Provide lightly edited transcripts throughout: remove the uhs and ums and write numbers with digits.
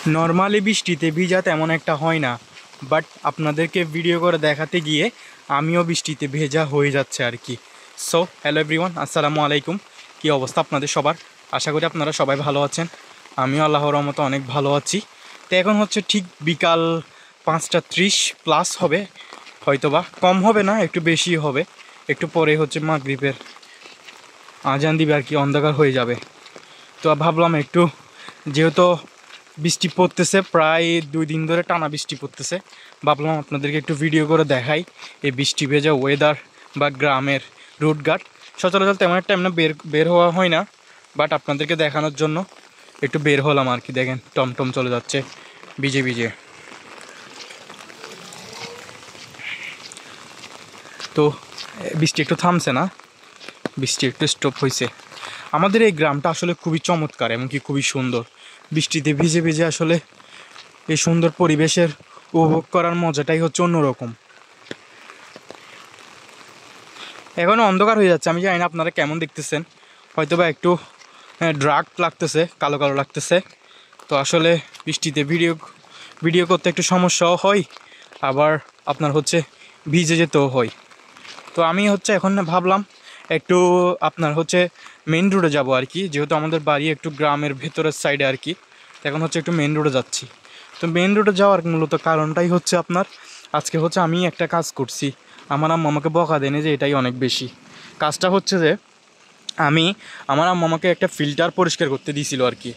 Normally বৃষ্টিতে ভিজা তেমন একটা হয় না, বাট আপনাদেরকে ভিডিও করে দেখাতে গিয়ে আমিও বৃষ্টিতে ভেজা হয়ে যাচ্ছে আর কি। সো হ্যালো এভরিওয়ান, আসসালামু আলাইকুম। কী অবস্থা আপনাদের সবার? আশা করি আপনারা সবাই ভালো আছেন। আমিও আল্লাহর রহমতে অনেক ভালো আছি। তো এখন হচ্ছে ঠিক বিকাল 5:30 প্লাস হবে, হয়তোবা কম হবে না, একটু বেশি হবে। একটু পরে হচ্ছে মাগরিবের আজান দিবে আর কি, অন্ধকার হয়ে যাবে। তো ভাবলাম একটু, যেহেতু বৃষ্টি পড়তেছে, প্রায় 2 দিন ধরে টানা বৃষ্টি পড়তেছে, ভাবলাম আপনাদেরকে একটু ভিডিও করে দেখাই এই বৃষ্টি ভেজা ওয়েদার বা গ্রামের রুটঘাট। সচরাচর তেমন একটা এমনি বের হওয়া হয় না, বাট আপনাদেরকে দেখানোর জন্য একটু বের হলাম আর কি। দেখেন টমটম চলে যাচ্ছে ভিজে ভিজে। তো বৃষ্টি একটু থামছে না, বৃষ্টি একটু স্টপ হয়েছে। আমাদের এই গ্রামটা আসলে খুবই চমৎকার, এমনকি খুবই সুন্দর। বৃষ্টিতে ভিজে ভিজে আসলে এই সুন্দর পরিবেশের উপভোগ করার মজাটাই হচ্ছে অন্যরকম। এখনও অন্ধকার হয়ে যাচ্ছে, আমি জানি না আপনারা কেমন দেখতেছেন, হয়তো বা একটু ড্রাক লাগতেছে, কালো কালো লাগতেছে। তো আসলে বৃষ্টিতে ভিডিও করতে একটু সমস্যাও হয়, আবার আপনার হচ্ছে ভিজে যেতেও হয়। তো আমি হচ্ছে এখন ভাবলাম একটু আপনার হচ্ছে মেন রোডে যাব আর কি, যেহেতু আমাদের বাড়ি একটু গ্রামের ভেতরের সাইডে আর কি। এখন হচ্ছে একটু মেন রোডে যাচ্ছি। তো মেন রোডে যাওয়ার মূলত কারণটাই হচ্ছে আপনার, আজকে হচ্ছে আমি একটা কাজ করছি, আমার আম্মা আমাকে বকা দেনে যে এটাই অনেক বেশি। কাজটা হচ্ছে যে আমার আম্মা আমাকে একটা ফিল্টার পরিষ্কার করতে দিয়েছিল আর কি।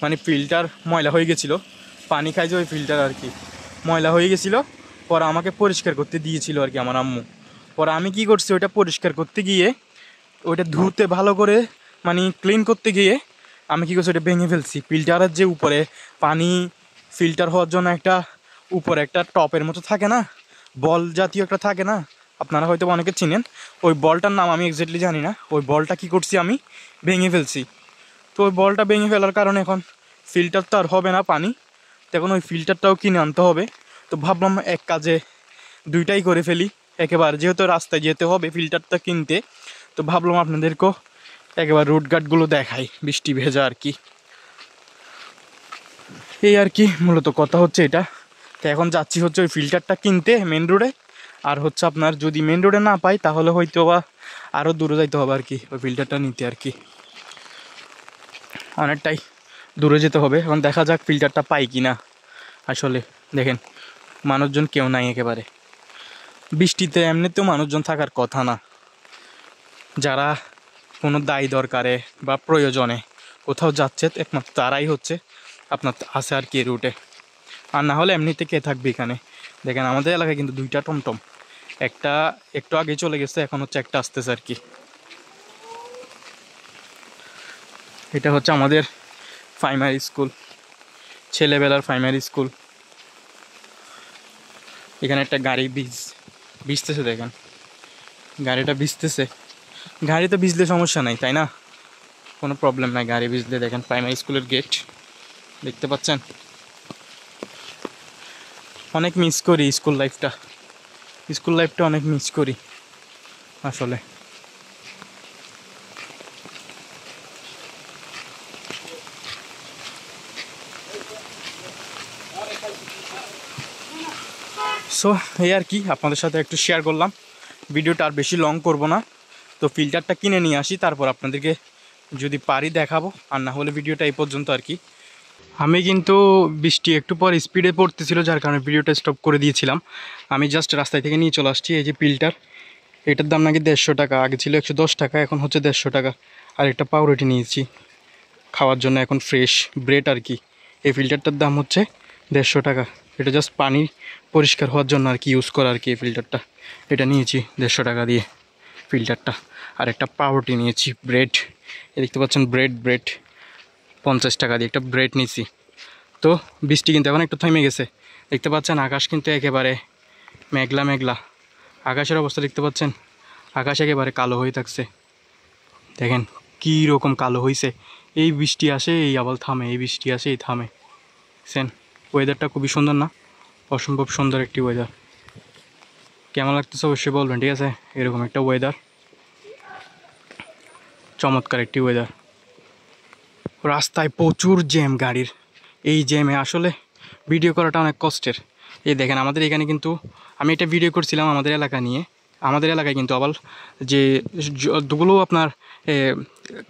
মানে ফিল্টার ময়লা হয়ে গেছিলো, পানি খাই যে ওই ফিল্টার আর কি ময়লা হয়ে গেছিলো, পরে আমাকে পরিষ্কার করতে দিয়েছিল আর কি আমার আম্মু। পরে আমি কি করছি, ওইটা পরিষ্কার করতে গিয়ে, ওইটা ধুতে ভালো করে মানে ক্লিন করতে গিয়ে আমি কী করছি, ওইটা ভেঙে ফেলছি। ফিল্টারের যে উপরে পানি ফিল্টার হওয়ার জন্য একটা উপরে একটা টপের মতো থাকে না, বল জাতীয় একটা থাকে না, আপনারা হয়তো অনেকে চিনেন। ওই বলটার নাম আমি এক্স্যাক্টলি জানি না। ওই বলটা কী করছি, আমি ভেঙে ফেলছি। তো ওই বলটা ভেঙে ফেলার কারণে এখন ফিল্টার তো আর হবে না পানি, তো এখন ওই ফিল্টারটাও কিনে আনতে হবে। তো ভাবলাম এক কাজে দুইটাই করে ফেলি একেবারে, যেহেতু রাস্তায় যেতে হবে ফিল্টারটা কিনতে। তো ভাবলাম আপনাদেরকেও একেবারে রুটঘাটগুলো দেখাই বৃষ্টি ভেজা আর কি। এই আর কি মূলত কথা হচ্ছে এটা। তো এখন যাচ্ছি হচ্ছে ওই ফিল্টারটা কিনতে মেন রোডে। আর হচ্ছে আপনার যদি মেন রোডে না পাই তাহলে হয়তো বা আরও দূরে যাইতে হবে আর কি, ওই ফিল্টারটা নিতে আর কি। অনেকটাই দূরে যেতে হবে, এখন দেখা যাক ফিল্টারটা পাই কি না। আসলে দেখেন মানুষজন কেউ নাই একেবারে, বৃষ্টিতে এমনিতেও মানুষজন থাকার কথা না। যারা কোনো দায় দরকারে বা প্রয়োজনে কোথাও যাচ্ছে একমাত্র তারাই হচ্ছে আপনার আছে আর কি রুটে, আর না হলে এমনিতে কে থাকবে এখানে। দেখেন আমাদের এলাকায় কিন্তু 2টা টমটম, একটা একটু আগে চলে গেছে, এখন হচ্ছে একটা আসতেছে আর কি। এটা হচ্ছে আমাদের প্রাইমারি স্কুল, ছেলেবেলার প্রাইমারি স্কুল। এখানে একটা গাড়ি ভিজতেছে, দেখেন গাড়িটা ভিজতেছে। গাড়ি তো ভিজলে সমস্যা নাই তাই না, কোনো প্রবলেম নাই গাড়ি ভিজলে। দেখেন প্রাইমারি স্কুলের গেট দেখতে পাচ্ছেন। অনেক মিস করি স্কুল লাইফটা অনেক মিস করি আসলে। সো এই আর কি আপনাদের সাথে একটু শেয়ার করলাম, ভিডিওটা আর বেশি লং করব না। তো ফিল্টারটা কিনে নিয়ে আসি, তারপর আপনাদেরকে যদি পারি দেখাবো, আর না হলে ভিডিওটা এই পর্যন্ত আর কি। আমি কিন্তু বৃষ্টি একটু পর স্পিডে পড়তেছিল, যার কারণে ভিডিওটা স্টপ করে দিয়েছিলাম। আমি জাস্ট রাস্তায় থেকে নিয়ে চলে আসছি। এই যে ফিল্টার, এটার দাম নাকি 150 টাকা, আগে ছিল 110 টাকা, এখন হচ্ছে 150 টাকা। আর একটা পাউরুটি নিয়েছি খাওয়ার জন্য, এখন ফ্রেশ ব্রেড আর কি। এই ফিল্টারটার দাম হচ্ছে 150 টাকা। এটা জাস্ট পানি পরিষ্কার হওয়ার জন্য আর কি ইউজ করা আর কি এই ফিল্টারটা। এটা নিয়েছি 150 টাকা দিয়ে ফিল্টারটা। আর একটা পাউরুটি নিয়েছি, ব্রেড, দেখতে পাচ্ছেন ব্রেড 50 টাকা দিয়ে একটা ব্রেড নিয়েছি। তো বৃষ্টি কিন্তু এখন একটু থেমে গেছে, দেখতে পাচ্ছেন আকাশ কিন্তু একেবারে মেঘলা মেঘলা। আকাশের অবস্থা দেখতে পাচ্ছেন, আকাশ একেবারে কালো হয়ে থাকছে। দেখেন কী রকম কালো হয়েছে। এই বৃষ্টি আসে এই আবার থামে, এই বৃষ্টি আসে এই থামে। দেখছেন ওয়েদারটা খুবই সুন্দর না, অসম্ভব সুন্দর একটি ওয়েদার। কেমন লাগতেছে অবশ্যই বলবেন, ঠিক আছে। এরকম একটা ওয়েদার, চমৎকার একটি ওয়েদার। রাস্তায় প্রচুর জ্যাম গাড়ির, এই জ্যামে আসলে ভিডিও করাটা অনেক কষ্টের। এই দেখেন আমাদের এখানে কিন্তু আমি একটা ভিডিও করছিলাম আমাদের এলাকা নিয়ে। আমাদের এলাকায় কিন্তু আবার যে যতগুলো আপনার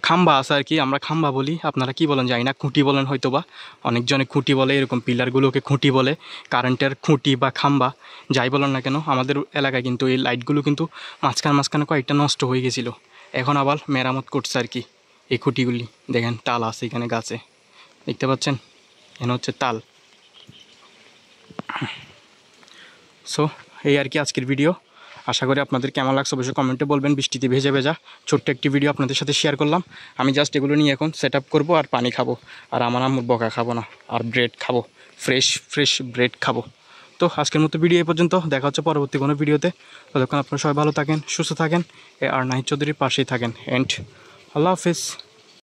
খাম্বা আছে আর কি, আমরা খাম্বা বলি, আপনারা কি বলেন জানি না, খুঁটি বলেন হয়তো বা, অনেকজনে খুঁটি বলে, এরকম পিলারগুলোকে খুঁটি বলে, কারেন্টের খুঁটি বা খাম্বা যাই বলেন না কেন। আমাদের এলাকায় কিন্তু এই লাইটগুলো কিন্তু মাঝখানে কয়েকটা নষ্ট হয়ে গেছিলো, এখন আবার মেরামত করছে আর কি। এই খুঁটিগুলি দেখেন তাল আছে এখানে গাছে, দেখতে পাচ্ছেন, এখানে হচ্ছে তাল। সো এই আর কি আজকের ভিডিও। আশা করি আপনাদের কেমন লাগছে অবশ্যই কমেন্টে বলবেন। বৃষ্টিতে ভেজা ভেজা ছোট্ট একটি ভিডিও আপনাদের সাথে শেয়ার করলাম। আমি জাস্ট এগুলো নিয়ে এখন সেট আপ করবো আর পানি খাবো, আর আমার আম্মুর বকা খাবো না, আর ব্রেড খাবো, ফ্রেশ ব্রেড খাবো। তো আজকের মতো ভিডিও এই পর্যন্ত, দেখা হচ্ছে পরবর্তী কোনো ভিডিওতে। ততক্ষণ আপনারা সবাই ভালো থাকেন, সুস্থ থাকেন, আর নাহিদ চৌধুরীর পাশেই থাকেন। অ্যান্ড আল্লাহ হাফিজ।